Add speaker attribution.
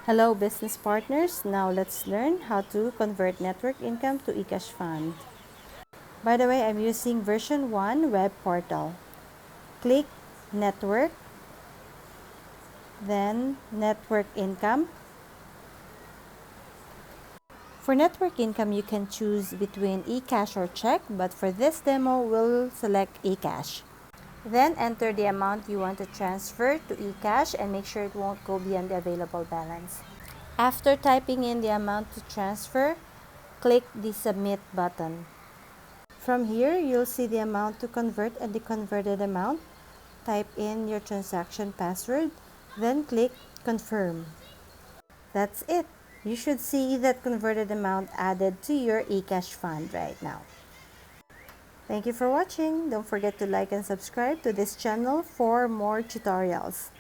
Speaker 1: Hello business partners, now let's learn how to convert network income to Ecash fund. By the way, I'm using version 1 web portal. Click network, then network income. For network income, you can choose between Ecash or Cheque, but for this demo, we'll select Ecash. Then enter the amount you want to transfer to Ecash and make sure it won't go beyond the available balance. After typing in the amount to transfer, click the submit button. From here, you'll see the amount to convert and the converted amount. Type in your transaction password, then click confirm. That's it. You should see that converted amount added to your Ecash fund right now. Thank you for watching. Don't forget to like and subscribe to this channel for more tutorials.